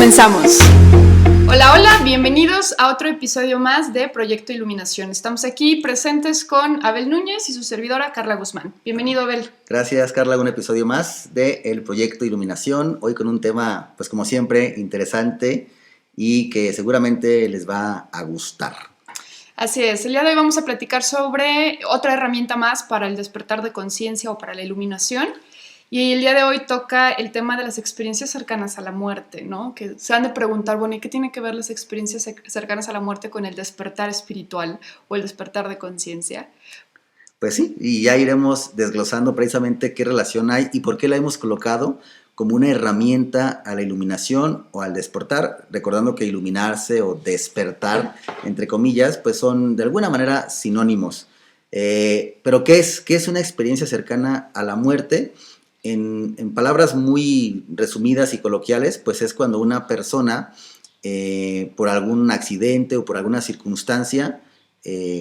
Comenzamos. Hola, hola, bienvenidos a otro episodio más de Proyecto Iluminación. Estamos aquí presentes con Abel Núñez y su servidora Carla Guzmán. Bienvenido, Abel. Gracias, Carla, un episodio más de El Proyecto Iluminación. Hoy con un tema, pues como siempre, interesante y que seguramente les va a gustar. Así es, el día de hoy vamos a platicar sobre otra herramienta más para el despertar de conciencia o para la iluminación. Y el día de hoy toca el tema de las experiencias cercanas a la muerte, ¿no? Que se han de preguntar, bueno, ¿y qué tiene que ver las experiencias cercanas a la muerte con el despertar espiritual o el despertar de conciencia? Pues sí, y ya iremos desglosando precisamente qué relación hay y por qué la hemos colocado como una herramienta a la iluminación o al despertar, recordando que iluminarse o despertar, entre comillas, pues son de alguna manera sinónimos. Pero ¿qué es? ¿Qué es una experiencia cercana a la muerte? En palabras muy resumidas y coloquiales, pues es cuando una persona, por algún accidente o por alguna circunstancia,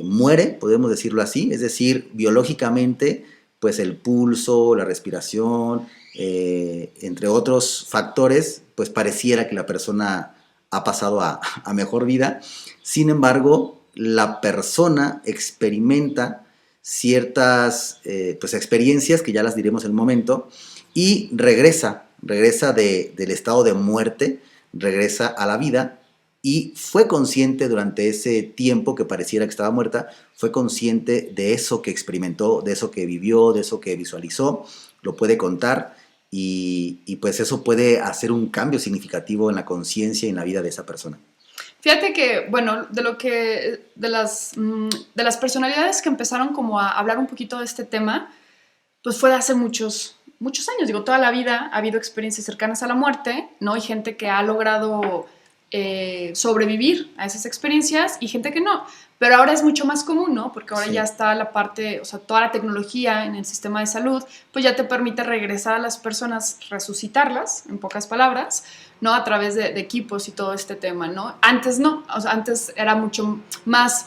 muere, podemos decirlo así, es decir, biológicamente, pues el pulso, la respiración, entre otros factores, pues pareciera que la persona ha pasado a mejor vida. Sin embargo, la persona experimenta ciertas pues experiencias, que ya las diremos en un momento, y regresa del estado de muerte, regresa a la vida, y fue consciente durante ese tiempo que pareciera que estaba muerta, fue consciente de eso que experimentó, de eso que vivió, de eso que visualizó, lo puede contar, y pues eso puede hacer un cambio significativo en la conciencia y en la vida de esa persona. Fíjate que, bueno, de las personalidades que empezaron como a hablar un poquito de este tema, pues fue de hace muchos años. Digo, toda la vida ha habido experiencias cercanas a la muerte, ¿no? Y gente que ha logrado sobrevivir a esas experiencias y gente que no. Pero ahora es mucho más común, ¿no? Porque ahora ya está la parte, o sea, toda la tecnología en el sistema de salud, pues ya te permite regresar a las personas, resucitarlas, en pocas palabras, ¿no? A través de equipos y todo este tema, ¿no? Antes no, o sea, antes era mucho más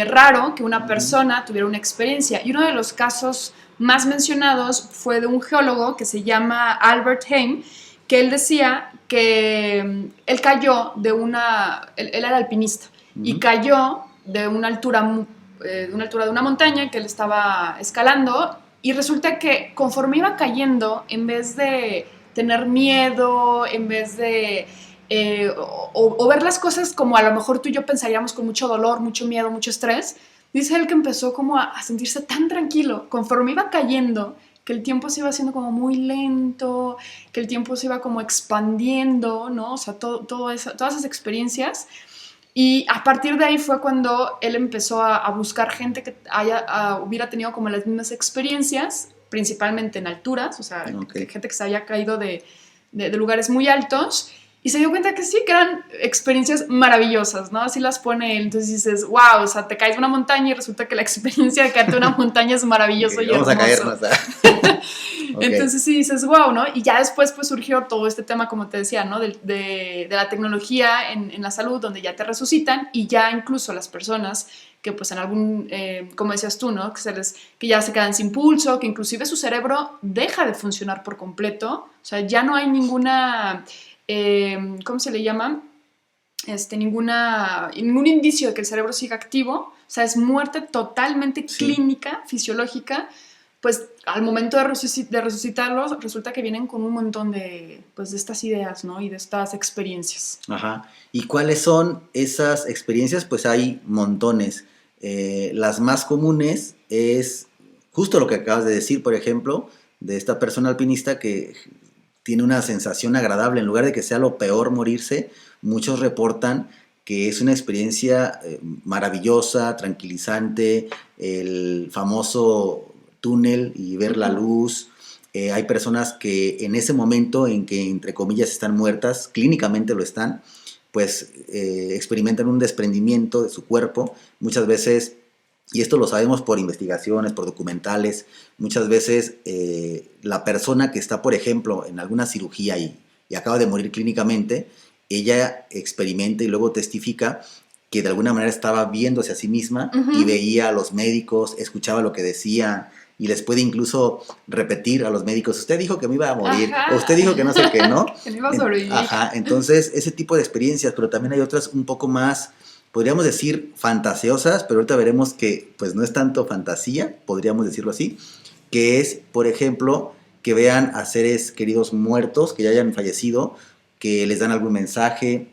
raro que una persona tuviera una experiencia. Y uno de los casos más mencionados fue de un geólogo que se llama Albert Heim, que él decía que él cayó de él era alpinista, y cayó de una altura de una montaña que él estaba escalando, y resulta que conforme iba cayendo, en vez de tener miedo, en vez de o ver las cosas como a lo mejor tú y yo pensaríamos, con mucho dolor, mucho miedo, mucho estrés, dice él que empezó como a sentirse tan tranquilo conforme iba cayendo, que el tiempo se iba haciendo como muy lento, que el tiempo se iba como expandiendo, ¿no? O sea, todas esas experiencias. Y a partir de ahí fue cuando él empezó a buscar gente que hubiera tenido como las mismas experiencias, principalmente en alturas, o sea, gente que se había caído de lugares muy altos, y se dio cuenta que sí, que eran experiencias maravillosas, ¿no? Así las pone él. Entonces dices, wow, o sea, te caes de una montaña y resulta que la experiencia de caerte de una montaña es maravilloso y hermoso. Vamos a caernos, Entonces sí dices, wow, ¿no? Y ya después pues surgió todo este tema, como te decía, ¿no? De la tecnología en la salud, donde ya te resucitan, y ya incluso las personas que pues en algún, como decías tú, ¿no? Que ya se quedan sin pulso, que inclusive su cerebro deja de funcionar por completo, o sea, ya no hay ninguna... ¿cómo se le llama? Ningún indicio de que el cerebro siga activo, o sea, es muerte totalmente clínica, fisiológica. Pues al momento de resucitarlos, resulta que vienen con un montón de estas ideas, ¿no? Y de estas experiencias. Ajá. ¿Y cuáles son esas experiencias? Pues hay montones. Las más comunes es justo lo que acabas de decir, por ejemplo, de esta persona alpinista que tiene una sensación agradable. En lugar de que sea lo peor morirse, muchos reportan que es una experiencia maravillosa, tranquilizante, el famoso túnel y ver la luz. Hay personas que en ese momento en que, entre comillas, están muertas, clínicamente lo están, pues experimentan un desprendimiento de su cuerpo. Muchas veces, y esto lo sabemos por investigaciones, por documentales, muchas veces la persona que está, por ejemplo, en alguna cirugía y acaba de morir clínicamente, ella experimenta y luego testifica que de alguna manera estaba viéndose a sí misma y veía a los médicos, escuchaba lo que decían, y les puede incluso repetir a los médicos, usted dijo que me iba a morir, Ajá. o usted dijo que no sé qué, ¿no? Que no iba a sobrevivir. Ajá, entonces ese tipo de experiencias, pero también hay otras un poco más, podríamos decir, fantasiosas, pero ahorita veremos que pues no es tanto fantasía, podríamos decirlo así, que es, por ejemplo, que vean a seres queridos muertos, que ya hayan fallecido, que les dan algún mensaje,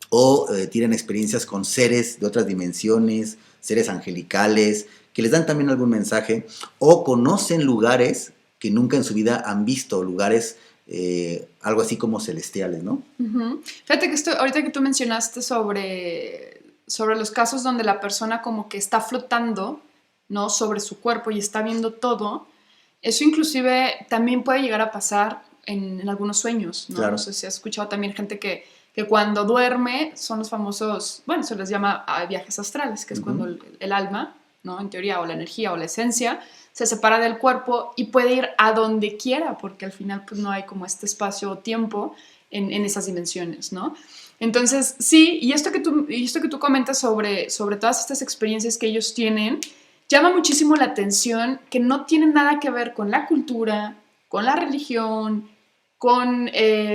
o tienen experiencias con seres de otras dimensiones, seres angelicales, que les dan también algún mensaje, o conocen lugares que nunca en su vida han visto, lugares algo así como celestiales, ¿no? Uh-huh. Fíjate que ahorita que tú mencionaste sobre los casos donde la persona como que está flotando, ¿no? Sobre su cuerpo y está viendo todo, eso inclusive también puede llegar a pasar en algunos sueños, ¿no? Claro. No sé si has escuchado también gente que cuando duerme son los famosos, bueno, se les llama viajes astrales, que es cuando el alma, ¿no? En teoría, o la energía o la esencia, se separa del cuerpo y puede ir a donde quiera, porque al final pues no hay como este espacio o tiempo en esas dimensiones, ¿no? Entonces, sí, y esto que tú comentas sobre todas estas experiencias que ellos tienen, llama muchísimo la atención que no tienen nada que ver con la cultura, con la religión, con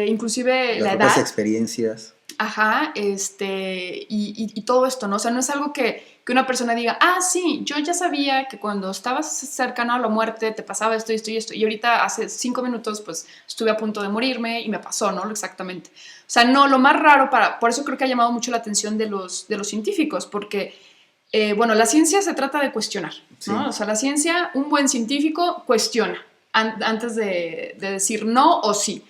inclusive la Las propias edad. experiencias. Ajá, y todo esto, ¿no? O sea, no es algo que una persona diga, sí, yo ya sabía que cuando estabas cercano a la muerte te pasaba esto y esto y esto, y ahorita hace 5 minutos, pues, estuve a punto de morirme y me pasó, ¿no? Exactamente. O sea, no, lo más raro por eso creo que ha llamado mucho la atención de los científicos, porque, bueno, la ciencia se trata de cuestionar, ¿no? Sí. O sea, la ciencia, un buen científico cuestiona antes de decir no o sí.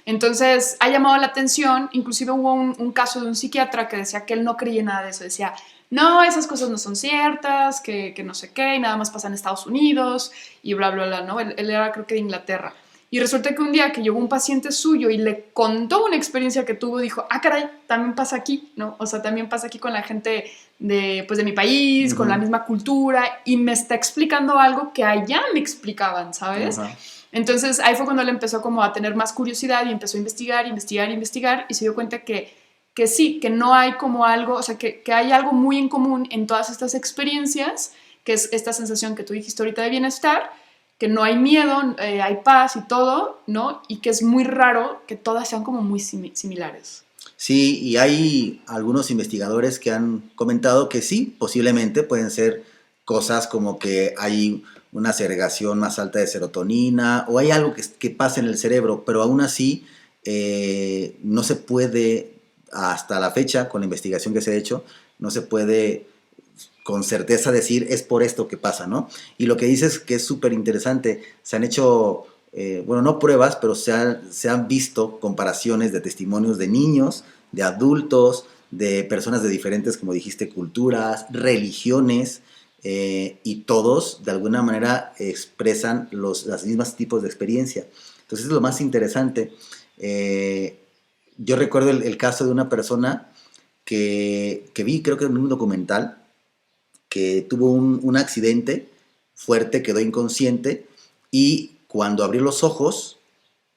Entonces, ha llamado la atención, inclusive hubo un caso de un psiquiatra que decía que él no creía nada de eso, decía, no, esas cosas no son ciertas, que no sé qué, y nada más pasa en Estados Unidos, y bla, bla, bla, ¿no? Él era, creo que de Inglaterra. Y resulta que un día que llegó un paciente suyo y le contó una experiencia que tuvo, dijo, caray, también pasa aquí, ¿no? O sea, también pasa aquí con la gente de mi país, con la misma cultura, y me está explicando algo que allá me explicaban, ¿sabes? Entonces ahí fue cuando él empezó como a tener más curiosidad y empezó a investigar y se dio cuenta que sí, que no hay como algo, o sea, que hay algo muy en común en todas estas experiencias, que es esta sensación que tú dijiste ahorita de bienestar, que no hay miedo, hay paz y todo, ¿no? Y que es muy raro que todas sean como muy similares. Sí, y hay algunos investigadores que han comentado que sí, posiblemente pueden ser cosas como que hay una segregación más alta de serotonina o hay algo que pasa en el cerebro, pero aún así no se puede, hasta la fecha, con la investigación que se ha hecho, no se puede con certeza decir es por esto que pasa, ¿no? Y lo que dices que es súper interesante, se han hecho... bueno, no pruebas, pero se han visto comparaciones de testimonios de niños, de adultos, de personas de diferentes, como dijiste, culturas, religiones, y todos de alguna manera expresan los mismos tipos de experiencia. Entonces es lo más interesante. Yo recuerdo el caso de una persona que vi, creo que en un documental, que tuvo un accidente fuerte, quedó inconsciente y cuando abrió los ojos,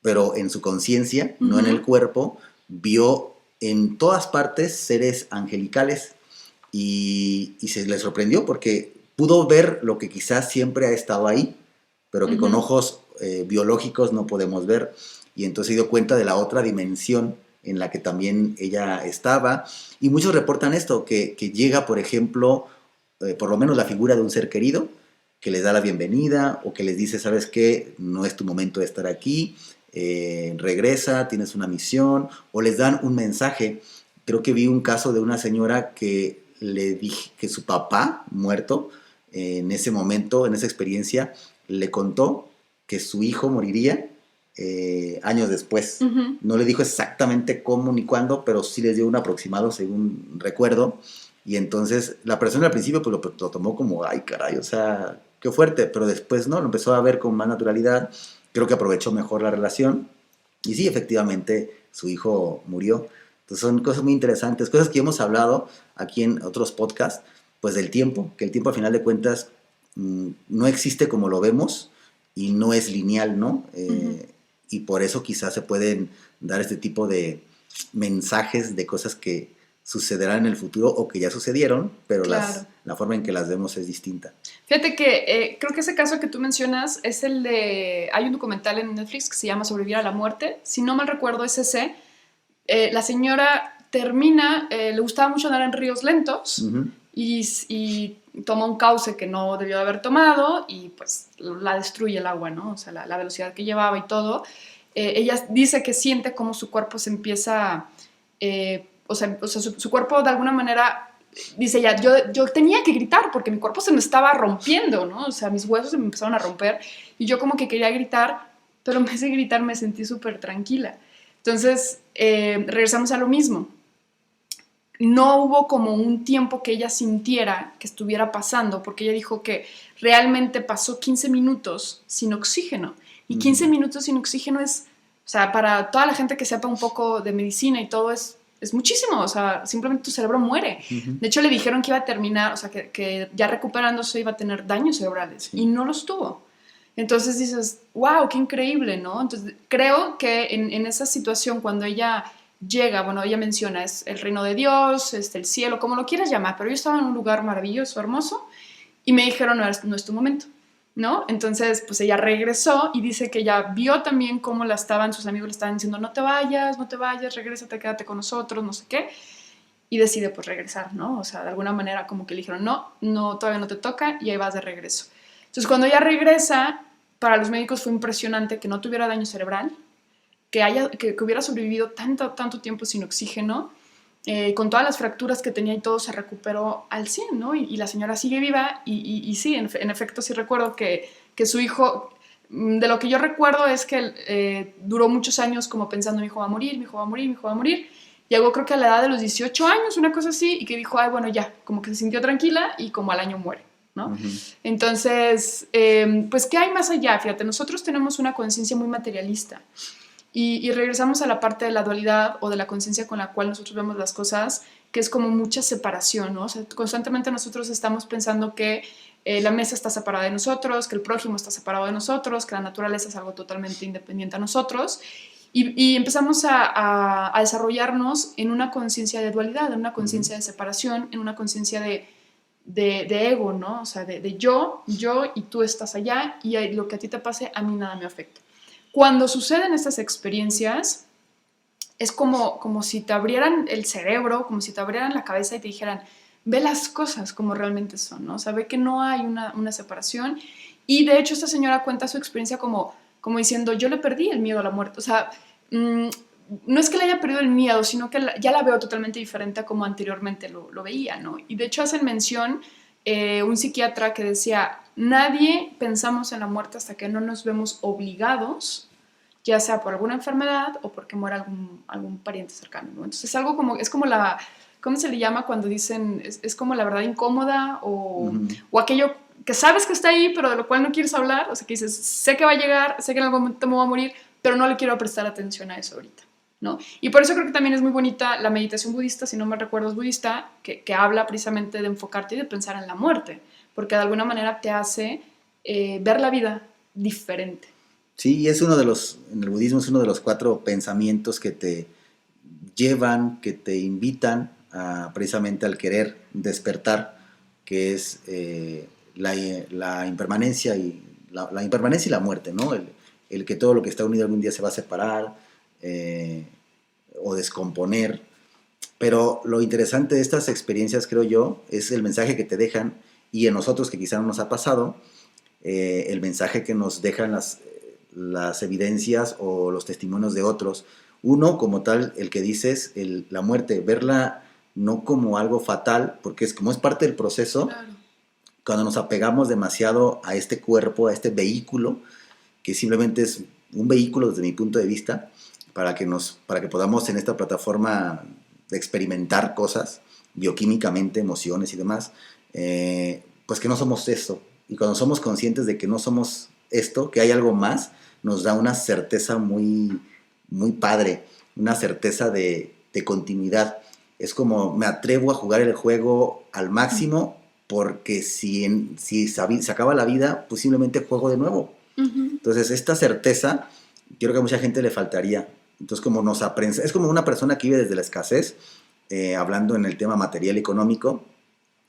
pero en su conciencia, no en el cuerpo, vio en todas partes seres angelicales y se le sorprendió porque pudo ver lo que quizás siempre ha estado ahí, pero que con ojos biológicos no podemos ver. Y entonces se dio cuenta de la otra dimensión en la que también ella estaba. Y muchos reportan esto, que llega, por ejemplo, por lo menos la figura de un ser querido, que les da la bienvenida o que les dice, ¿sabes qué? No es tu momento de estar aquí, regresa, tienes una misión, o les dan un mensaje. Creo que vi un caso de una señora que le dije que su papá, muerto, en ese momento, en esa experiencia, le contó que su hijo moriría años después. No le dijo exactamente cómo ni cuándo, pero sí les dio un aproximado, según recuerdo. Y entonces la persona al principio pues lo tomó como, ay caray, o sea, qué fuerte, pero después no, lo empezó a ver con más naturalidad, creo que aprovechó mejor la relación y sí, efectivamente su hijo murió. Entonces son cosas muy interesantes, cosas que hemos hablado aquí en otros podcasts, pues del tiempo, que el tiempo a final de cuentas no existe como lo vemos y no es lineal, ¿no? Y por eso quizás se pueden dar este tipo de mensajes de cosas que sucederán en el futuro o que ya sucedieron, pero Claro. la forma en que las vemos es distinta. Fíjate que creo que ese caso que tú mencionas es el de... Hay un documental en Netflix que se llama Sobrevivir a la muerte. Si no mal recuerdo es ese. La señora termina, le gustaba mucho andar en ríos lentos y toma un cauce que no debió de haber tomado y pues la destruye el agua, ¿no? O sea, la velocidad que llevaba y todo. Ella dice que siente como su cuerpo se empieza... o sea su cuerpo de alguna manera... Dice ya, yo tenía que gritar porque mi cuerpo se me estaba rompiendo, ¿no? O sea, mis huesos se me empezaron a romper y yo como que quería gritar, pero en vez de gritar me sentí súper tranquila. Entonces, regresamos a lo mismo. No hubo como un tiempo que ella sintiera que estuviera pasando, porque ella dijo que realmente pasó 15 minutos sin oxígeno. Y 15 minutos sin oxígeno es, o sea, para toda la gente que sepa un poco de medicina y todo es muchísimo, o sea, simplemente tu cerebro muere. De hecho, le dijeron que iba a terminar, o sea, que ya recuperándose iba a tener daños cerebrales y no los tuvo. Entonces dices, wow, qué increíble, ¿no? Entonces creo que en esa situación cuando ella llega, bueno, ella menciona, es el reino de Dios, el cielo, como lo quieras llamar, pero yo estaba en un lugar maravilloso, hermoso, y me dijeron, no es tu momento, ¿no? Entonces, pues ella regresó y dice que ella vio también cómo sus amigos le estaban diciendo, no te vayas, regrésate, quédate con nosotros, no sé qué, y decide pues regresar, ¿no? O sea, de alguna manera como que le dijeron, no, todavía no te toca, y ahí vas de regreso. Entonces, cuando ella regresa, para los médicos fue impresionante que no tuviera daño cerebral, que hubiera sobrevivido tanto tiempo sin oxígeno, con todas las fracturas que tenía y todo se recuperó al 100, ¿no? Y la señora sigue viva y sí, en efecto sí recuerdo que su hijo, de lo que yo recuerdo es que duró muchos años como pensando, mi hijo va a morir, mi hijo va a morir, mi hijo va a morir. Llegó creo que a la edad de los 18 años, una cosa así, y que dijo, ay, bueno, ya, como que se sintió tranquila y como al año muere, ¿no? Entonces, pues, ¿qué hay más allá? Fíjate, nosotros tenemos una conciencia muy materialista. Y regresamos a la parte de la dualidad o de la conciencia con la cual nosotros vemos las cosas, que es como mucha separación, ¿no? O sea, constantemente nosotros estamos pensando que la mesa está separada de nosotros, que el prójimo está separado de nosotros, que la naturaleza es algo totalmente independiente a nosotros. Y empezamos a desarrollarnos en una conciencia de dualidad, en una conciencia de separación, en una conciencia de ego, ¿no? O sea, de yo y tú estás allá y lo que a ti te pase, a mí nada me afecta. Cuando suceden estas experiencias, es como si te abrieran el cerebro, como si te abrieran la cabeza y te dijeran, ve las cosas como realmente son, ¿no? O sea, ve que no hay una separación. Y de hecho esta señora cuenta su experiencia como diciendo, yo le perdí el miedo a la muerte. O sea, no es que le haya perdido el miedo, sino que ya la veo totalmente diferente a como anteriormente lo veía, ¿no? Y de hecho hacen mención un psiquiatra que decía, nadie pensamos en la muerte hasta que no nos vemos obligados, ya sea por alguna enfermedad o porque muera algún pariente cercano, ¿no? Entonces es algo como, es como la, ¿cómo se le llama cuando dicen, es como la verdad incómoda o aquello que sabes que está ahí pero de lo cual no quieres hablar, o sea que dices, sé que va a llegar, sé que en algún momento me voy a morir, pero no le quiero prestar atención a eso ahorita, ¿no? Y por eso creo que también es muy bonita la meditación budista, si no me recuerdo es budista, que habla precisamente de enfocarte y de pensar en la muerte, porque de alguna manera te hace ver la vida diferente. Sí, y es en el budismo es uno de los 4 pensamientos que te llevan, que te invitan precisamente al querer despertar, que es la impermanencia y la impermanencia y la muerte, ¿no? El que todo lo que está unido algún día se va a separar o descomponer. Pero lo interesante de estas experiencias, creo yo, es el mensaje que te dejan, y en nosotros que quizá no nos ha pasado, el mensaje que nos dejan las evidencias o los testimonios de otros. Uno, como tal, el que dices, la muerte, verla no como algo fatal, porque como es parte del proceso, claro. Cuando nos apegamos demasiado a este cuerpo, a este vehículo, que simplemente es un vehículo desde mi punto de vista, para que podamos en esta plataforma experimentar cosas, bioquímicamente, emociones y demás, pues que no somos esto. Y cuando somos conscientes de que no somos esto, que hay algo más, nos da una certeza muy, muy padre, una certeza de continuidad. Es como me atrevo a jugar el juego al máximo, porque si se acaba la vida, pues simplemente juego de nuevo. Entonces esta certeza, yo creo que a mucha gente le faltaría. Entonces como nos aprensa, es como una persona que vive desde la escasez, hablando en el tema material económico,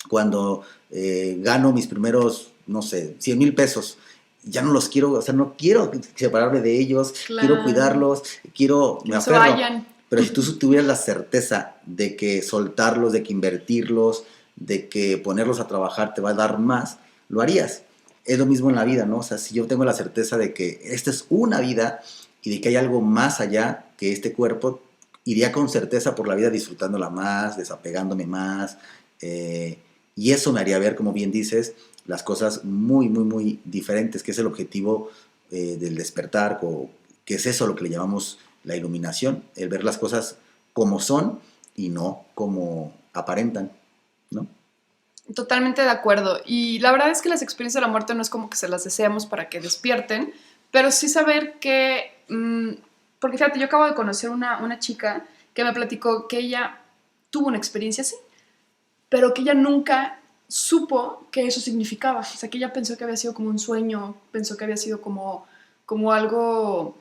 cuando gano mis primeros, no sé, 100,000 pesos, ya no los quiero, o sea, no quiero separarme de ellos, Claro. quiero cuidarlos, me no se aferro. vayan. Pero si tú tuvieras la certeza de que soltarlos, de que invertirlos, de que ponerlos a trabajar te va a dar más, lo harías. Es lo mismo en la vida, ¿no? O sea, si yo tengo la certeza de que esta es una vida y de que hay algo más allá que este cuerpo, iría con certeza por la vida disfrutándola más, desapegándome más, y eso me haría ver, como bien dices, las cosas muy, muy, muy diferentes, que es el objetivo del despertar, que es eso lo que le llamamos la iluminación, el ver las cosas como son y no como aparentan, ¿no? Totalmente de acuerdo. Y la verdad es que las experiencias de la muerte no es como que se las deseamos para que despierten, pero sí saber que, porque fíjate, yo acabo de conocer una chica que me platicó que ella tuvo una experiencia así, pero que ella nunca supo que eso significaba. O sea, que ella pensó que había sido como un sueño, pensó que había sido como algo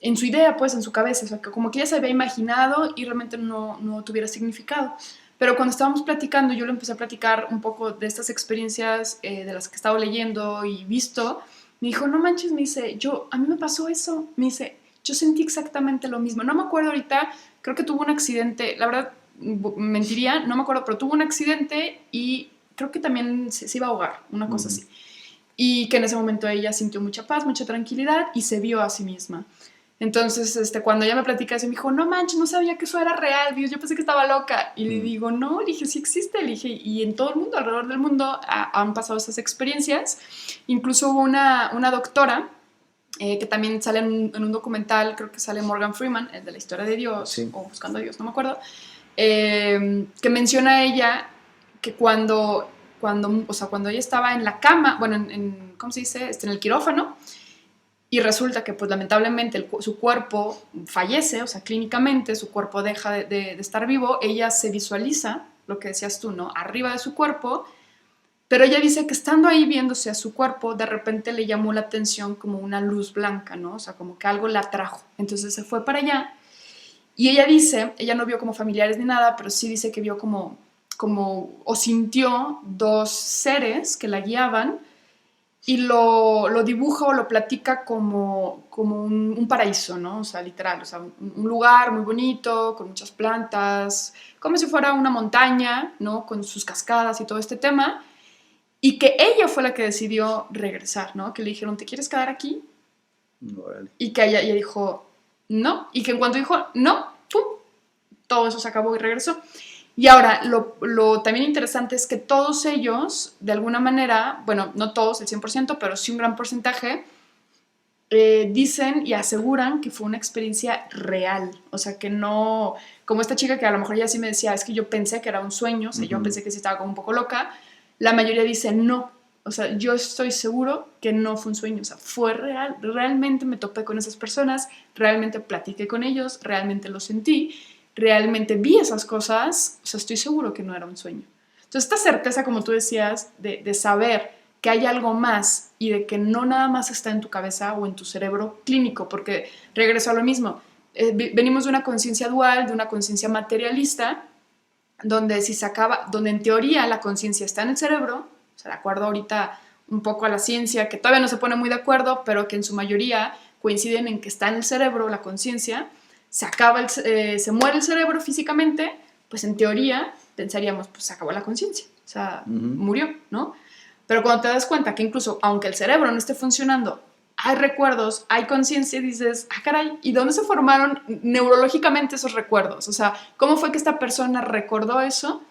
en su idea, pues, en su cabeza. O sea, que como que ella se había imaginado y realmente no tuviera significado. Pero cuando estábamos platicando, yo le empecé a platicar un poco de estas experiencias de las que he estado leyendo y visto. Me dijo, no manches, me dice, a mí me pasó eso. Me dice, yo sentí exactamente lo mismo. No me acuerdo ahorita, creo que tuvo un accidente, la verdad, mentiría, no me acuerdo, pero tuvo un accidente y creo que también se iba a ahogar, una cosa así. Y que en ese momento ella sintió mucha paz, mucha tranquilidad y se vio a sí misma. Entonces, cuando ella me platica eso, me dijo, no manches, no sabía que eso era real, Dios, yo pensé que estaba loca. Y le digo, no, le dije, sí existe, le dije, y en todo el mundo, alrededor del mundo, han pasado esas experiencias. Incluso hubo una doctora que también sale en un documental, creo que sale Morgan Freeman, el de la historia de Dios, Sí. o Buscando a Dios, no me acuerdo, que menciona a ella que cuando ella estaba en la cama, bueno, ¿cómo se dice? En el quirófano, y resulta que pues lamentablemente su cuerpo fallece, o sea, clínicamente su cuerpo deja de estar vivo, ella se visualiza, lo que decías tú, ¿no? Arriba de su cuerpo, pero ella dice que estando ahí viéndose a su cuerpo, de repente le llamó la atención como una luz blanca, ¿no? O sea, como que algo la atrajo. Entonces se fue para allá y ella dice, ella no vio como familiares ni nada, pero sí dice que vio o sintió dos seres que la guiaban y lo dibuja o lo platica como un paraíso, ¿no? O sea, literal, o sea, un lugar muy bonito, con muchas plantas, como si fuera una montaña, ¿no? Con sus cascadas y todo este tema, y que ella fue la que decidió regresar, ¿no? Que le dijeron, ¿te quieres quedar aquí? Órale. Y que ella dijo, no, y que en cuanto dijo, no, ¡pum!, todo eso se acabó y regresó. Y ahora, lo también interesante es que todos ellos, de alguna manera, bueno, no todos, el 100%, pero sí un gran porcentaje, dicen y aseguran que fue una experiencia real. O sea, que no, como esta chica que a lo mejor ya sí me decía, es que yo pensé que era un sueño, o sea, yo pensé que sí estaba como un poco loca, la mayoría dice no. O sea, yo estoy seguro que no fue un sueño, o sea, fue real, realmente me topé con esas personas, realmente platiqué con ellos, realmente lo sentí, realmente vi esas cosas, o sea, estoy seguro que no era un sueño. Entonces, esta certeza, como tú decías, de saber que hay algo más y de que no nada más está en tu cabeza o en tu cerebro clínico, porque regreso a lo mismo, venimos de una conciencia dual, de una conciencia materialista, donde donde en teoría la conciencia está en el cerebro, o sea, de acuerdo ahorita un poco a la ciencia, que todavía no se pone muy de acuerdo, pero que en su mayoría coinciden en que está en el cerebro la conciencia, se muere el cerebro físicamente, pues en teoría pensaríamos, pues se acabó la conciencia, o sea, murió, ¿no? Pero cuando te das cuenta que incluso aunque el cerebro no esté funcionando, hay recuerdos, hay conciencia, dices, ah, caray, ¿y dónde se formaron neurológicamente esos recuerdos? O sea, ¿cómo fue que esta persona recordó eso?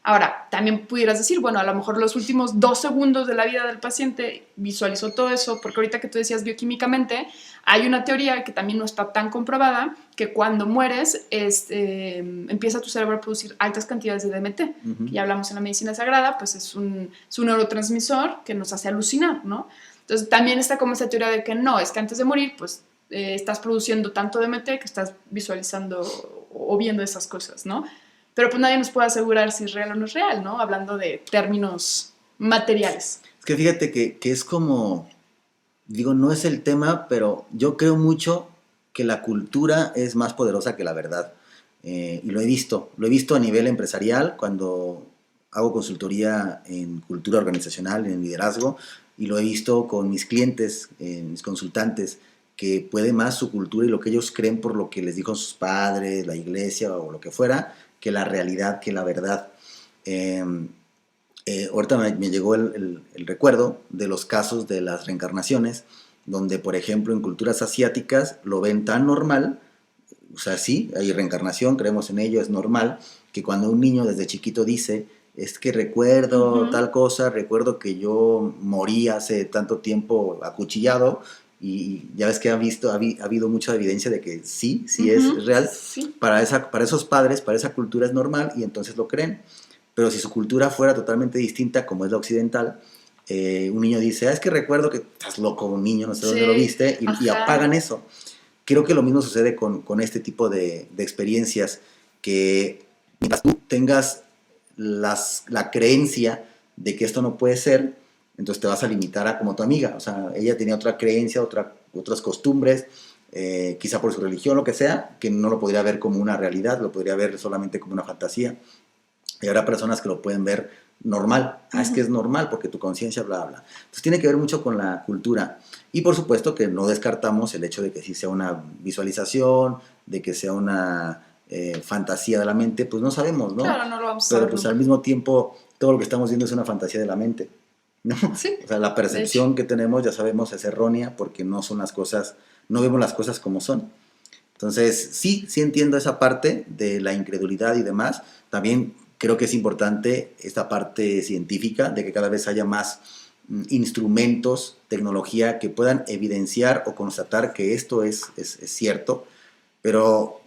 Ahora, también pudieras decir, bueno, a lo mejor los últimos 2 segundos de la vida del paciente visualizó todo eso, porque ahorita que tú decías bioquímicamente, hay una teoría que también no está tan comprobada, que cuando mueres empieza tu cerebro a producir altas cantidades de DMT, que ya hablamos en la medicina sagrada, pues es un neurotransmisor que nos hace alucinar, ¿no? Entonces también está como esa teoría de que no, es que antes de morir, pues estás produciendo tanto DMT que estás visualizando o viendo esas cosas, ¿no? Pero pues nadie nos puede asegurar si es real o no es real, ¿no? Hablando de términos materiales. Es que fíjate que es como, digo, no es el tema, pero yo creo mucho que la cultura es más poderosa que la verdad. y lo he visto a nivel empresarial cuando hago consultoría en cultura organizacional, en liderazgo, y lo he visto con mis clientes, mis consultantes, que puede más su cultura y lo que ellos creen por lo que les dijo sus padres, la iglesia o lo que fuera, que la realidad, que la verdad. Ahorita me llegó el recuerdo de los casos de las reencarnaciones, donde, por ejemplo, en culturas asiáticas lo ven tan normal, o sea, sí, hay reencarnación, creemos en ello, es normal, que cuando un niño desde chiquito dice, es que recuerdo tal cosa, recuerdo que yo morí hace tanto tiempo acuchillado, y ya ves que ha habido mucha evidencia de que sí es real, Sí. para esos padres, para esa cultura es normal, y entonces lo creen. Pero si su cultura fuera totalmente distinta, como es la occidental, un niño dice, es que recuerdo que estás loco, un niño, no sé dónde lo viste, y apagan eso. Creo que lo mismo sucede con este tipo de experiencias, que mientras tú tengas la creencia de que esto no puede ser, entonces te vas a limitar a como tu amiga. O sea, ella tenía otra creencia, otras costumbres, quizá por su religión, lo que sea, que no lo podría ver como una realidad, lo podría ver solamente como una fantasía. Y habrá personas que lo pueden ver normal. Es que es normal porque tu conciencia, bla, bla. Entonces tiene que ver mucho con la cultura. Y por supuesto que no descartamos el hecho de que sí sea una visualización, de que sea una fantasía de la mente, pues no sabemos, ¿no? Claro, no lo vamos a Pero saber pues nunca. al mismo tiempo todo lo que estamos viendo es una fantasía de la mente, ¿no? Sí, O sea, la percepción que tenemos, ya sabemos, es errónea porque no son las cosas, no vemos las cosas como son. Entonces, sí entiendo esa parte de la incredulidad y demás. También creo que es importante esta parte científica de que cada vez haya más instrumentos, tecnología que puedan evidenciar o constatar que esto es cierto. Pero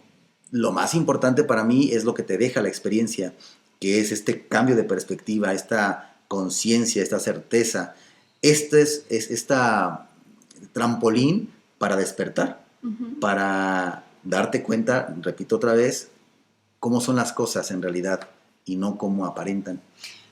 lo más importante para mí es lo que te deja la experiencia, que es este cambio de perspectiva, esta conciencia, esta certeza. Este es esta trampolín para despertar, para darte cuenta, repito otra vez, cómo son las cosas en realidad y no cómo aparentan.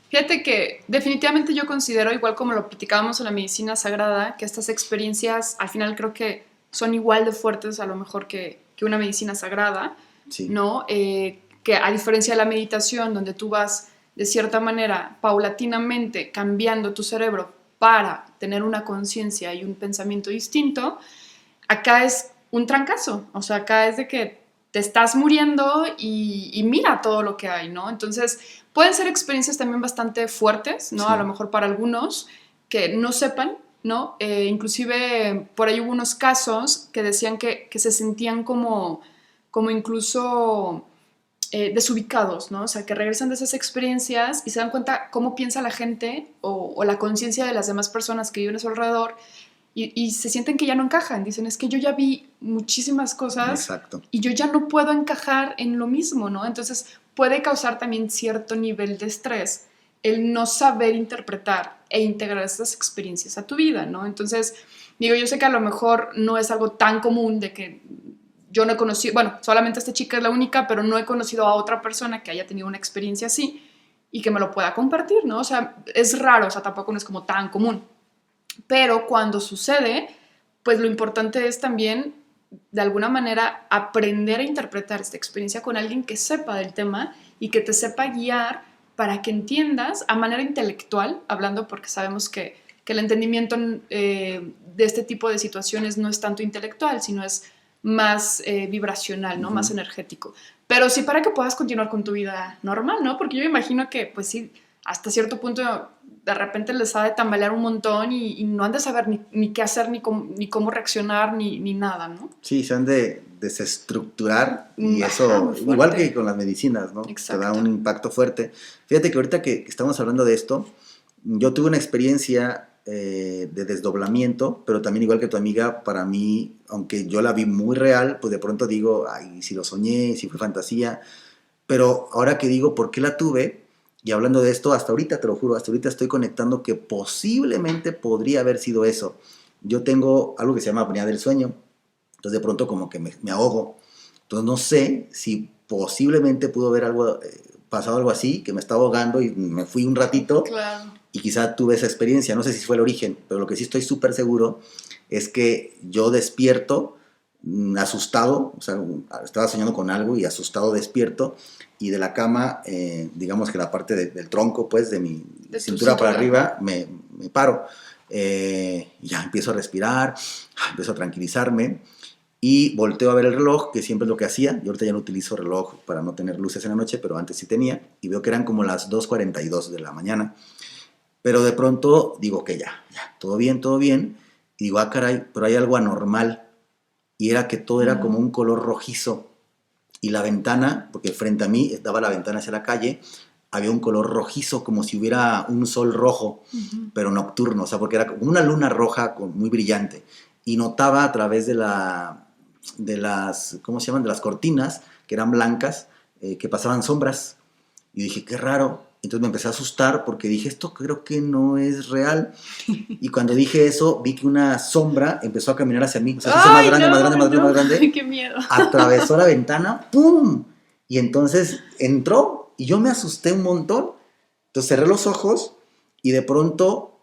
Fíjate que definitivamente yo considero, igual como lo platicábamos en la medicina sagrada, que estas experiencias al final creo que son igual de fuertes a lo mejor que una medicina sagrada, Sí. ¿no? Que a diferencia de la meditación, donde tú vas de cierta manera paulatinamente cambiando tu cerebro para tener una conciencia y un pensamiento distinto, acá es un trancazo, o sea, acá es de que te estás muriendo y mira todo lo que hay, ¿no? Entonces, pueden ser experiencias también bastante fuertes, ¿no? Sí. A lo mejor para algunos que no sepan, ¿no? Inclusive por ahí hubo unos casos que decían que se sentían como incluso desubicados, ¿no? O sea, que regresan de esas experiencias y se dan cuenta cómo piensa la gente o la conciencia de las demás personas que viven a su alrededor y se sienten que ya no encajan. Dicen, es que yo ya vi muchísimas cosas. Exacto. Y yo ya no puedo encajar en lo mismo, ¿no? Entonces puede causar también cierto nivel de estrés el no saber interpretar e integrar estas experiencias a tu vida, ¿no? Entonces, digo, yo sé que a lo mejor no es algo tan común de que yo no he conocido, bueno, solamente esta chica es la única, pero no he conocido a otra persona que haya tenido una experiencia así y que me lo pueda compartir, ¿no? O sea, es raro, o sea, tampoco no es como tan común. Pero cuando sucede, pues lo importante es también, de alguna manera, aprender a interpretar esta experiencia con alguien que sepa del tema y que te sepa guiar para que entiendas a manera intelectual, hablando porque sabemos que el entendimiento de este tipo de situaciones no es tanto intelectual, sino es más vibracional, ¿no? Más energético. Pero sí para que puedas continuar con tu vida normal, ¿no? Porque yo me imagino que, pues sí, hasta cierto punto de repente les ha de tambalear un montón y no han de saber ni qué hacer, ni cómo reaccionar, ni nada, ¿no? Sí, se han de desestructurar y Ajá, eso, muy fuerte. igual que con las medicinas, ¿no? Exacto. Te da un impacto fuerte. Fíjate que ahorita que estamos hablando de esto, yo tuve una experiencia de desdoblamiento, pero también igual que tu amiga, para mí, aunque yo la vi muy real, pues de pronto digo, ay, si lo soñé, si fue fantasía, pero ahora que digo, ¿por qué la tuve? Y hablando de esto, hasta ahorita, te lo juro, hasta ahorita estoy conectando que posiblemente podría haber sido eso. Yo tengo algo que se llama apnea del sueño, entonces de pronto como que me ahogo. Entonces no sé si posiblemente pudo haber pasado algo así, que me estaba ahogando y me fui un ratito. Claro. Y quizá tuve esa experiencia, no sé si fue el origen, pero lo que sí estoy súper seguro es que yo despierto asustado, o sea, estaba soñando con algo y asustado despierto, y de la cama, digamos que la parte del tronco, pues, de mi cintura para arriba, me paro. Ya empiezo a respirar, empiezo a tranquilizarme, y volteo a ver el reloj, que siempre es lo que hacía. Yo ahorita ya no utilizo reloj para no tener luces en la noche, pero antes sí tenía, y veo que eran como las 2:42 de la mañana. Pero de pronto digo que ya, todo bien, todo bien. Y digo, ah, caray, pero hay algo anormal. Y era que todo era como un color rojizo. Y la ventana, porque frente a mí daba la ventana hacia la calle, había un color rojizo, como si hubiera un sol rojo, pero nocturno. O sea, porque era como una luna roja muy brillante. Y notaba a través de las, ¿cómo se llaman? De las cortinas, que eran blancas, que pasaban sombras. Y dije, qué raro. Entonces me empecé a asustar porque dije, esto creo que no es real. Y cuando dije eso, vi que una sombra empezó a caminar hacia mí. O sea, se hizo más grande, más grande, más grande, más grande. ¡Qué miedo! Atravesó la ventana, ¡pum! Y entonces entró y yo me asusté un montón. Entonces cerré los ojos y de pronto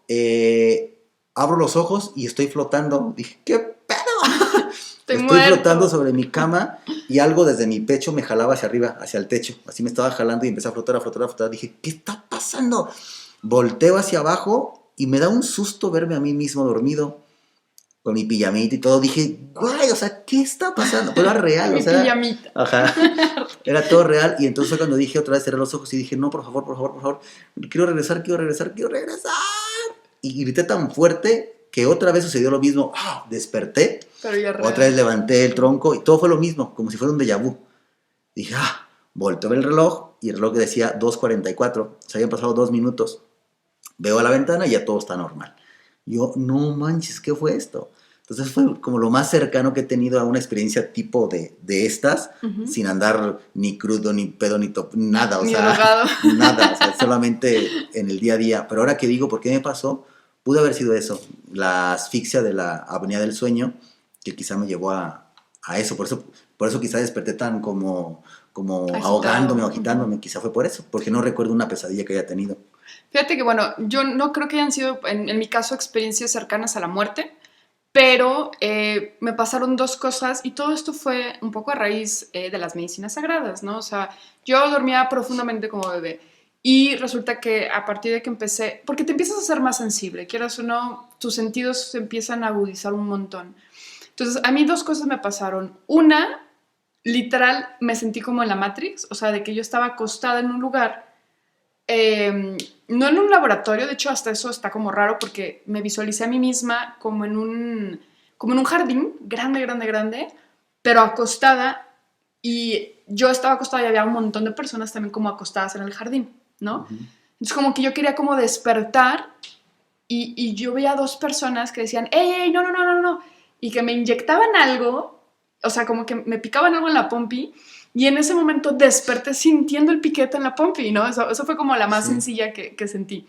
abro los ojos y estoy flotando. Dije, ¿qué pedo? Estoy flotando sobre mi cama y algo desde mi pecho me jalaba hacia arriba, hacia el techo. Así me estaba jalando y empecé a flotar, a flotar, a flotar. Dije, ¿qué está pasando? Volteo hacia abajo y me da un susto verme a mí mismo dormido, con mi pijamita y todo. Dije, güey, o sea, ¿qué está pasando? Pero era real, o sea. Mi pijamita. Ajá. Era todo real. Y entonces fue cuando dije otra vez, cerré los ojos y dije, no, por favor, por favor, por favor. Quiero regresar, quiero regresar, quiero regresar. Y grité tan fuerte que otra vez sucedió lo mismo. ¡Ah! Desperté. Pero ya otra vez levanté el tronco y todo fue lo mismo, como si fuera un déjà vu. Dije, volteo a ver el reloj y el reloj decía 2:44. Se habían pasado 2 minutos. Veo a la ventana y ya todo está normal. Yo, no manches, ¿qué fue esto? Entonces fue como lo más cercano que he tenido a una experiencia tipo de estas, sin andar ni crudo, ni pedo, ni nada, o ni sea, drogado. nada, o sea, solamente en el día a día. Pero ahora que digo, ¿por qué me pasó? Pudo haber sido eso, la asfixia de la apnea del sueño, que quizá me llevó a eso. Por eso quizá desperté tan como ahogándome o agitándome, quizá fue por eso, porque no recuerdo una pesadilla que haya tenido. Fíjate que, bueno, yo no creo que hayan sido, en mi caso, experiencias cercanas a la muerte, pero me pasaron 2 cosas y todo esto fue un poco a raíz de las medicinas sagradas, ¿no? O sea, yo dormía profundamente como bebé y resulta que a partir de que empecé, porque te empiezas a ser más sensible, quieras o no, tus sentidos se empiezan a agudizar un montón. Entonces, a mí 2 cosas me pasaron. Una, literal, me sentí como en la Matrix, o sea, de que yo estaba acostada en un lugar, no en un laboratorio, de hecho hasta eso está como raro porque me visualicé a mí misma como en un jardín grande, grande, grande, pero acostada, y yo estaba acostada y había un montón de personas también como acostadas en el jardín, ¿no? Entonces como que yo quería como despertar y yo veía 2 personas que decían, ¡ey, no, no, no, no, no! Y que me inyectaban algo, o sea, como que me picaban algo en la pompi. Y en ese momento desperté sintiendo el piquete en la pompi, ¿no? Eso fue como la más sencilla que sentí.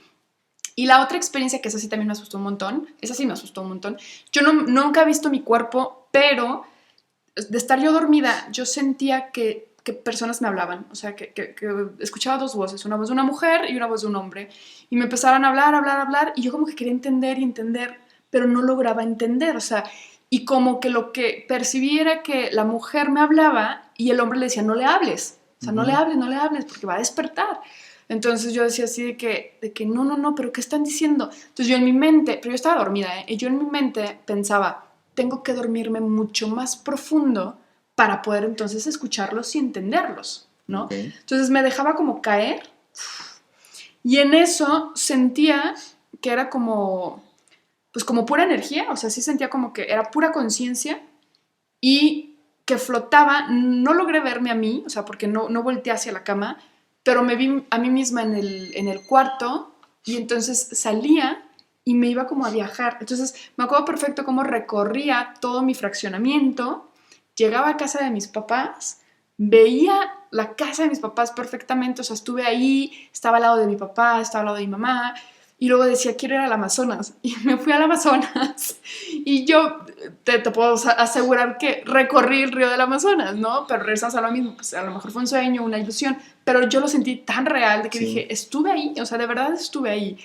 Y la otra experiencia, que esa sí también me asustó un montón, esa sí me asustó un montón. Yo nunca he visto mi cuerpo, pero de estar yo dormida, yo sentía que personas me hablaban. O sea, que escuchaba 2 voces, una voz de una mujer y una voz de un hombre. Y me empezaron a hablar, hablar, hablar, y yo como que quería entender y entender, pero no lograba entender, o sea, y como que lo que percibí era que la mujer me hablaba y el hombre le decía, no le hables, o sea, no le hables, porque va a despertar. Entonces yo decía así de que no, no, no, pero ¿qué están diciendo? Entonces yo en mi mente, pero yo estaba dormida, y yo en mi mente pensaba, tengo que dormirme mucho más profundo para poder entonces escucharlos y entenderlos, ¿no? Okay. Entonces me dejaba como caer, y en eso sentía que era como, pues como pura energía, o sea, sí sentía como que era pura conciencia y que flotaba. No logré verme a mí, o sea, porque no volteé hacia la cama, pero me vi a mí misma en el cuarto, y entonces salía y me iba como a viajar. Entonces me acuerdo perfecto cómo recorría todo mi fraccionamiento, llegaba a casa de mis papás, veía la casa de mis papás perfectamente, o sea, estuve ahí, estaba al lado de mi papá, estaba al lado de mi mamá, y luego decía, quiero ir al Amazonas, y me fui al Amazonas, y yo te puedo asegurar que recorrí el río del Amazonas, ¿no? Pero regresamos a lo mismo, pues a lo mejor fue un sueño, una ilusión, pero yo lo sentí tan real de que dije, estuve ahí, o sea, de verdad estuve ahí.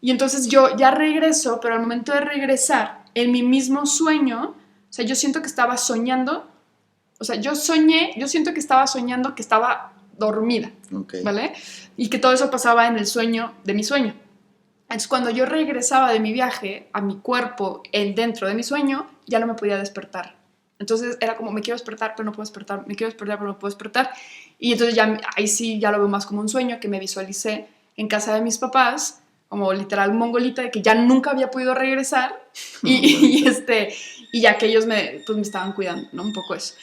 Y entonces yo ya regreso, pero al momento de regresar, en mi mismo sueño, O sea, yo siento que estaba soñando, o sea, yo siento que estaba soñando que estaba dormida, Okay. ¿vale? Y que todo eso pasaba en el sueño de mi sueño. Entonces, cuando yo regresaba de mi viaje a mi cuerpo dentro de mi sueño, ya no me podía despertar. Entonces era como, me quiero despertar, pero no puedo despertar, me quiero despertar, pero no puedo despertar. Y entonces ya, ahí sí ya lo veo más como un sueño que me visualicé en casa de mis papás, como literal mongolita, de que ya nunca había podido regresar y ya que ellos pues me estaban cuidando, ¿no? Un poco eso.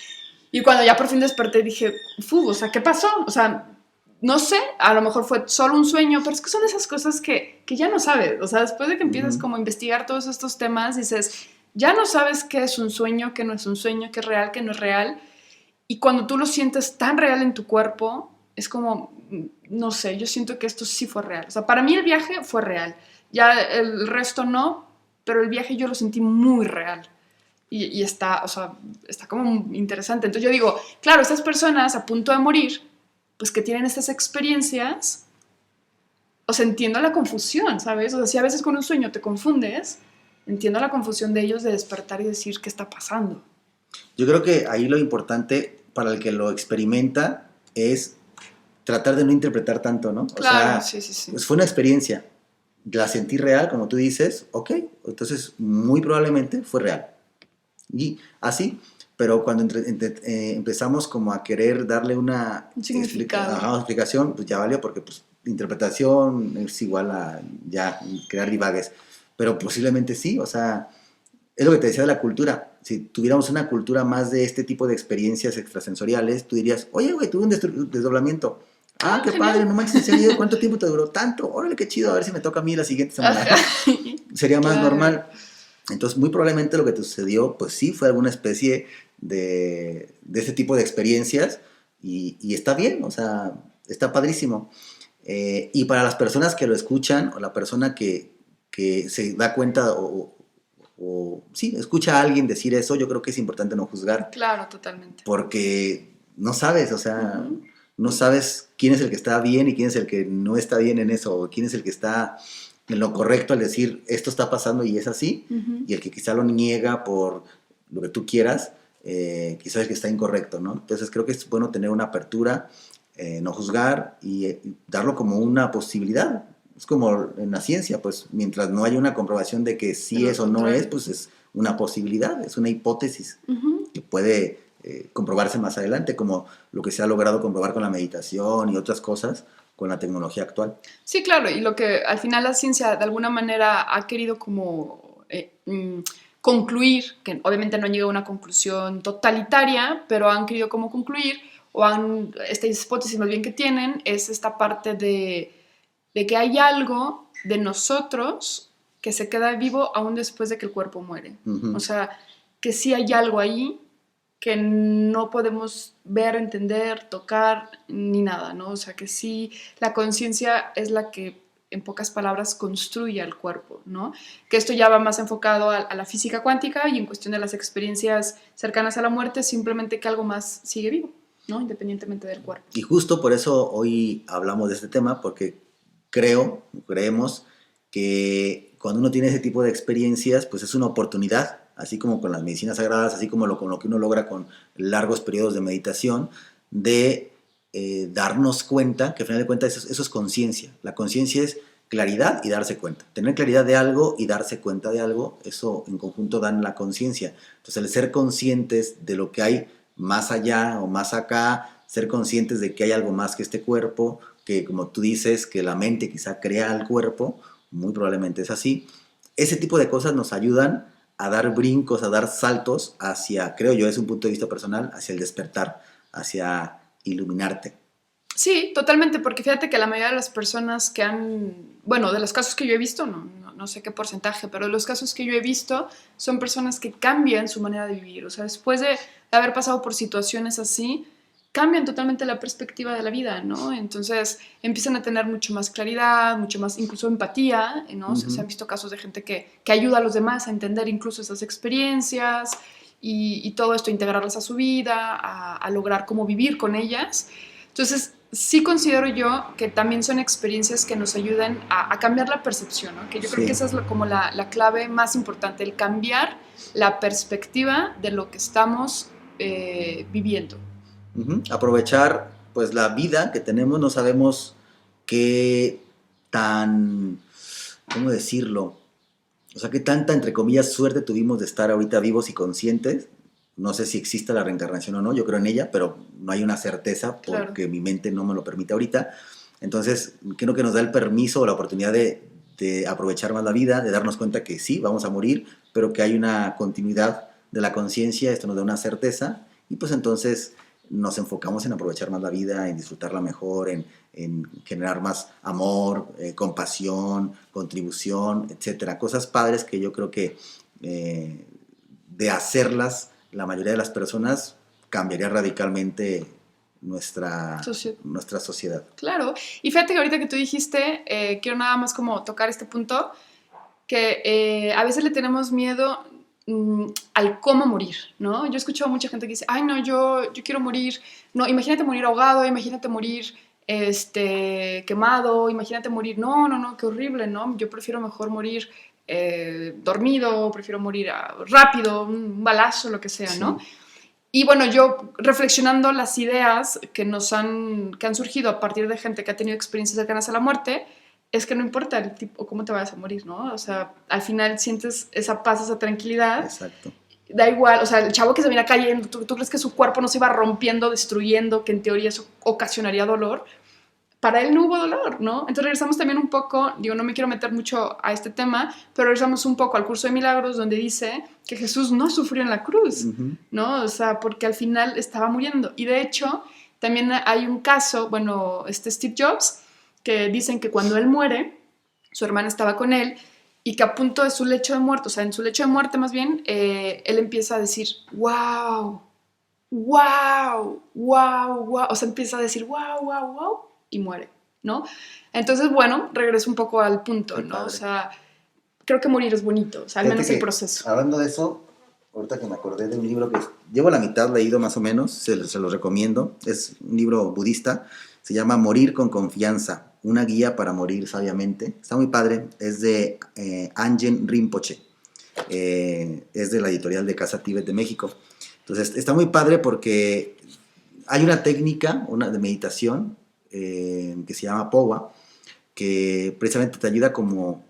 Y cuando ya por fin desperté dije, o sea, ¿qué pasó? O sea, no sé, a lo mejor fue solo un sueño, pero es que son esas cosas que ya no sabes. O sea, después de que empiezas como a investigar todos estos temas, dices, ya no sabes qué es un sueño, qué no es un sueño, qué es real, qué no es real. Y cuando tú lo sientes tan real en tu cuerpo, es como, no sé, yo siento que esto sí fue real. O sea, para mí el viaje fue real. Ya el resto no, pero el viaje yo lo sentí muy real. Y está, o sea, está como interesante. Entonces yo digo, claro, estas personas a punto de morir, pues que tienen estas experiencias, o sea, entiendo la confusión, ¿sabes? O sea, si a veces con un sueño te confundes, entiendo la confusión de ellos de despertar y decir qué está pasando. Yo creo que ahí lo importante para el que lo experimenta es tratar de no interpretar tanto, ¿no? Claro, O sea, sí. pues fue una experiencia, la sentí real, como tú dices, ok, entonces muy probablemente fue real. Y así, pero cuando empezamos como a querer darle una Un significado. explicación, pues ya valió, porque pues interpretación es igual a ya crear divagues, pero posiblemente sí, o sea, es lo que te decía de la cultura. Si tuviéramos una cultura más de este tipo de experiencias extrasensoriales, tú dirías, oye, güey, tuve un desdoblamiento. Ah, qué Genial. padre, no manches, ¿en serio? ¿Cuánto tiempo te duró? Tanto. Órale, qué chido, a ver si me toca a mí la siguiente semana. Ajá. Sería más Claro. normal. Entonces, muy probablemente lo que te sucedió, pues sí, fue alguna especie de ese tipo de experiencias y está bien, o sea, está padrísimo. Y para las personas que lo escuchan o la persona que se da cuenta o sí, escucha a alguien decir eso, yo creo que es importante no juzgar Claro, totalmente. porque no sabes, o sea, Uh-huh. no sabes quién es el que está bien y quién es el que no está bien en eso, o quién es el que está en lo correcto al decir esto está pasando y es así, Uh-huh. y el que quizá lo niega por lo que tú quieras, quizás el que está incorrecto, ¿no? Entonces creo que es bueno tener una apertura, no juzgar y darlo como una posibilidad. Es como en la ciencia, pues mientras no haya una comprobación de que sí De lo es o no es, contrario. pues es una posibilidad, es una hipótesis Uh-huh. que puede comprobarse más adelante, como lo que se ha logrado comprobar con la meditación y otras cosas con la tecnología actual. Sí, claro, y lo que al final la ciencia de alguna manera ha querido como concluir, que obviamente no han llegado a una conclusión totalitaria, pero han querido como concluir, esta hipótesis más bien que tienen, es esta parte de que hay algo de nosotros que se queda vivo aún después de que el cuerpo muere. O sea, que sí hay algo ahí que no podemos ver, entender, tocar, ni nada, ¿no? O sea, que sí, la conciencia es la que, en pocas palabras, construye el cuerpo, ¿no? Que esto ya va más enfocado a la física cuántica y en cuestión de las experiencias cercanas a la muerte, simplemente que algo más sigue vivo, ¿no? Independientemente del cuerpo. Y justo por eso hoy hablamos de este tema, porque creemos que cuando uno tiene ese tipo de experiencias, pues es una oportunidad, así como con las medicinas sagradas, así como con lo que uno logra con largos periodos de meditación, de darnos cuenta, que al final de cuentas eso es conciencia. La conciencia es claridad y darse cuenta. Tener claridad de algo y darse cuenta de algo, eso en conjunto dan la conciencia. Entonces el ser conscientes de lo que hay más allá o más acá, ser conscientes de que hay algo más que este cuerpo, que como tú dices, que la mente quizá crea el cuerpo, muy probablemente es así. Ese tipo de cosas nos ayudan a dar brincos, a dar saltos hacia, creo yo, es un punto de vista personal, hacia el despertar, hacia iluminarte. Sí, totalmente, porque fíjate que la mayoría de las personas que bueno, de los casos que yo he visto, no sé qué porcentaje, pero de los casos que yo he visto son personas que cambian su manera de vivir. O sea, después de haber pasado por situaciones así, cambian totalmente la perspectiva de la vida, ¿no? Entonces empiezan a tener mucho más claridad, mucho más, incluso empatía, ¿no? Se han visto casos de gente que ayuda a los demás a entender incluso esas experiencias y todo esto, integrarlas a su vida, a lograr cómo vivir con ellas. Entonces, sí considero yo que también son experiencias que nos ayudan a cambiar la percepción, ¿no? Que yo creo que Sí. esa es como la clave más importante, el cambiar la perspectiva de lo que estamos viviendo. Aprovechar pues la vida que tenemos, no sabemos qué tan, ¿cómo decirlo? O sea, qué tanta, entre comillas, suerte tuvimos de estar ahorita vivos y conscientes. No sé si existe la reencarnación o no, yo creo en ella, pero no hay una certeza Claro. porque mi mente no me lo permite ahorita. Entonces, creo que nos da el permiso o la oportunidad de aprovechar más la vida, de darnos cuenta que sí, vamos a morir, pero que hay una continuidad de la conciencia, esto nos da una certeza, y pues entonces nos enfocamos en aprovechar más la vida, en disfrutarla mejor, en generar más amor, compasión, contribución, etcétera. Cosas padres que yo creo que de hacerlas la mayoría de las personas cambiaría radicalmente nuestra sociedad. Claro, y fíjate que ahorita que tú dijiste, quiero nada más como tocar este punto, que a veces le tenemos miedo al cómo morir, ¿no? Yo he escuchado a mucha gente que dice, ay, no, yo quiero morir, no, imagínate morir ahogado, imagínate morir quemado, imagínate morir, no, qué horrible, ¿no? Yo prefiero mejor morir dormido, prefiero morir rápido, un balazo, lo que sea, Sí. ¿no? Y bueno, yo reflexionando las ideas que han surgido a partir de gente que ha tenido experiencias cercanas a la muerte, es que no importa el tipo o cómo te vayas a morir, ¿no? O sea, al final sientes esa paz, esa tranquilidad. Exacto. Da igual, o sea, el chavo que se viene cayendo, ¿tú crees que su cuerpo no se iba rompiendo, destruyendo, que en teoría eso ocasionaría dolor? Para él no hubo dolor, ¿no? Entonces regresamos también un poco, digo, no me quiero meter mucho a este tema, pero regresamos un poco al curso de milagros donde dice que Jesús no sufrió en la cruz, ¿no? O sea, porque al final estaba muriendo. Y de hecho, también hay un caso, bueno, Steve Jobs, que dicen que cuando él muere, su hermana estaba con él y que a punto de su lecho de muerte, o sea, en su lecho de muerte más bien, él empieza a decir, wow, wow, wow, wow, o sea, empieza a decir, wow, wow, wow, y muere, ¿no? Entonces, bueno, regreso un poco al punto, ¿no? O sea, creo que morir es bonito, o sea, al menos el proceso. Hablando de eso, ahorita que me acordé de un libro que llevo la mitad leído más o menos, se los recomiendo, es un libro budista, se llama Morir con confianza, una guía para morir sabiamente, está muy padre, es de Anjen Rinpoche, es de la editorial de Casa Tíbet de México. Entonces, está muy padre porque hay una técnica, una de meditación, que se llama Powa, que precisamente te ayuda como,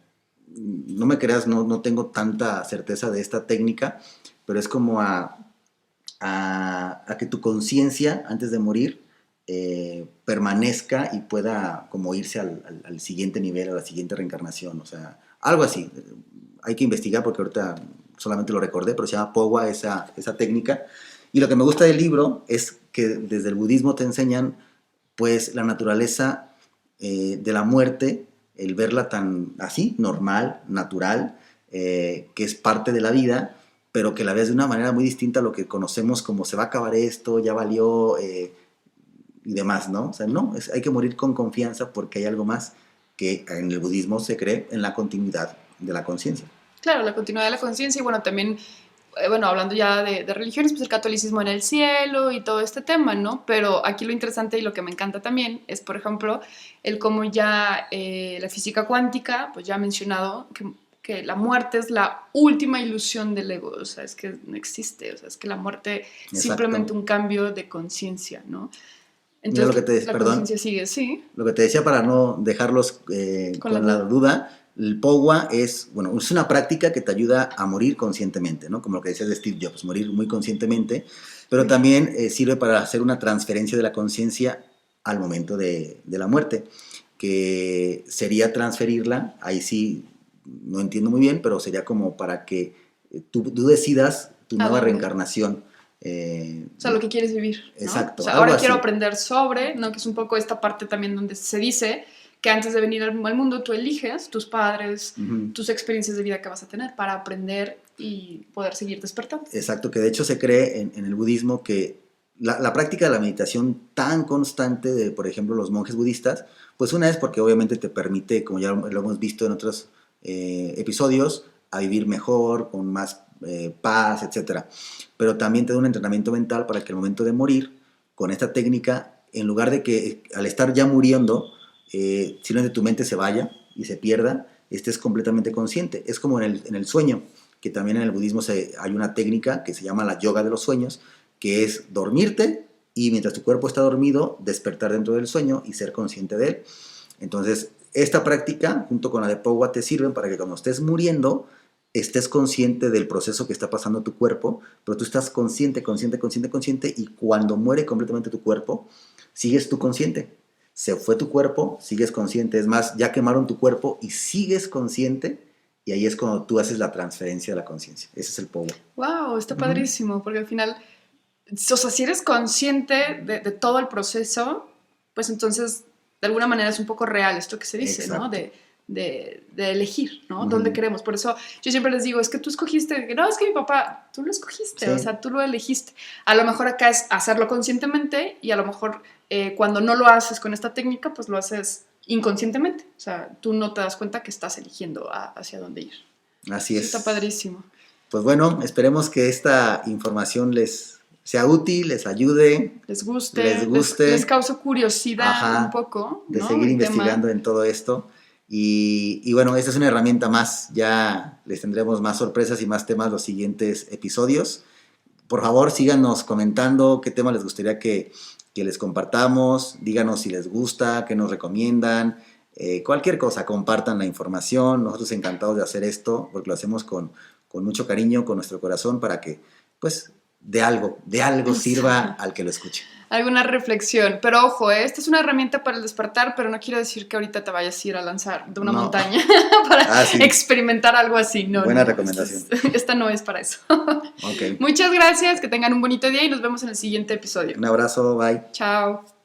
no me creas, no tengo tanta certeza de esta técnica, pero es como a que tu conciencia antes de morir permanezca y pueda como irse al siguiente nivel, a la siguiente reencarnación, o sea, algo así. Hay que investigar porque ahorita solamente lo recordé, pero se llama Powa esa técnica. Y lo que me gusta del libro es que desde el budismo te enseñan pues la naturaleza de la muerte, el verla tan así, normal, natural, que es parte de la vida, pero que la ves de una manera muy distinta a lo que conocemos como se va a acabar esto, ya valió y demás, ¿no? O sea, no, hay que morir con confianza porque hay algo más que en el budismo se cree en la continuidad de la conciencia. Claro, la continuidad de la conciencia y bueno, también bueno, hablando ya de religiones, pues el catolicismo en el cielo y todo este tema, ¿no? Pero aquí lo interesante y lo que me encanta también es, por ejemplo, el cómo ya la física cuántica, pues ya ha mencionado que la muerte es la última ilusión del ego, o sea, es que no existe, o sea, es que la muerte es simplemente un cambio de conciencia, ¿no? Entonces, la conciencia sigue, sí. Lo que te decía para no dejarlos con la duda, el Powa es una práctica que te ayuda a morir conscientemente, ¿no? Como lo que decías de Steve Jobs, morir muy conscientemente, pero también sirve para hacer una transferencia de la conciencia al momento de la muerte, que sería transferirla, ahí sí, no entiendo muy bien, pero sería como para que tú decidas tu nueva reencarnación. O sea, lo que quieres vivir, ¿no? Exacto. O sea, ahora quiero aprender sobre, ¿no? Que es un poco esta parte también donde se dice que antes de venir al mundo tú eliges tus padres, tus experiencias de vida que vas a tener para aprender y poder seguir despertando. Exacto, que de hecho se cree en el budismo que la práctica de la meditación tan constante de, por ejemplo, los monjes budistas, pues una es porque obviamente te permite, como ya lo hemos visto en otros episodios, a vivir mejor, con más paz, etc. Pero también te da un entrenamiento mental para que al momento de morir, con esta técnica, en lugar de que al estar ya muriendo, simplemente tu mente se vaya y se pierda, estés completamente consciente. Es como en el sueño, que también en el budismo hay una técnica que se llama la yoga de los sueños, que es dormirte y mientras tu cuerpo está dormido, despertar dentro del sueño y ser consciente de él. Entonces, esta práctica, junto con la de Powa, te sirven para que cuando estés muriendo, estés consciente del proceso que está pasando en tu cuerpo, pero tú estás consciente, y cuando muere completamente tu cuerpo, sigues tú consciente. Se fue tu cuerpo, sigues consciente. Es más, ya quemaron tu cuerpo y sigues consciente, y ahí es cuando tú haces la transferencia de la conciencia. Ese es el Powa. Wow, está padrísimo, porque al final, o sea, si eres consciente de todo el proceso, pues entonces, de alguna manera es un poco real esto que se dice, Exacto. ¿no? De elegir, ¿no? ¿Dónde queremos? Por eso yo siempre les digo, es que tú escogiste, no, es que mi papá, tú lo escogiste, Sí. O sea, tú lo elegiste. A lo mejor acá es hacerlo conscientemente y a lo mejor cuando no lo haces con esta técnica, pues lo haces inconscientemente. O sea, tú no te das cuenta que estás eligiendo hacia dónde ir. Así es. Está padrísimo. Pues bueno, esperemos que esta información les sea útil, les ayude, les guste, les cause curiosidad un poco, de ¿no? seguir investigando en todo esto. Y bueno, esta es una herramienta más. Ya les tendremos más sorpresas y más temas los siguientes episodios. Por favor, síganos comentando qué tema les gustaría que les compartamos. Díganos si les gusta, qué nos recomiendan. Cualquier cosa, compartan la información. Nosotros encantados de hacer esto porque lo hacemos con mucho cariño, con nuestro corazón, para que, pues, de algo sirva al que lo escuche. Alguna reflexión. Pero ojo, esta es una herramienta para el despertar, pero no quiere decir que ahorita te vayas a ir a lanzar de una montaña para experimentar algo así. No, Buena recomendación. Esta no es para eso. Okay. Muchas gracias, que tengan un bonito día y nos vemos en el siguiente episodio. Un abrazo, bye. Chao.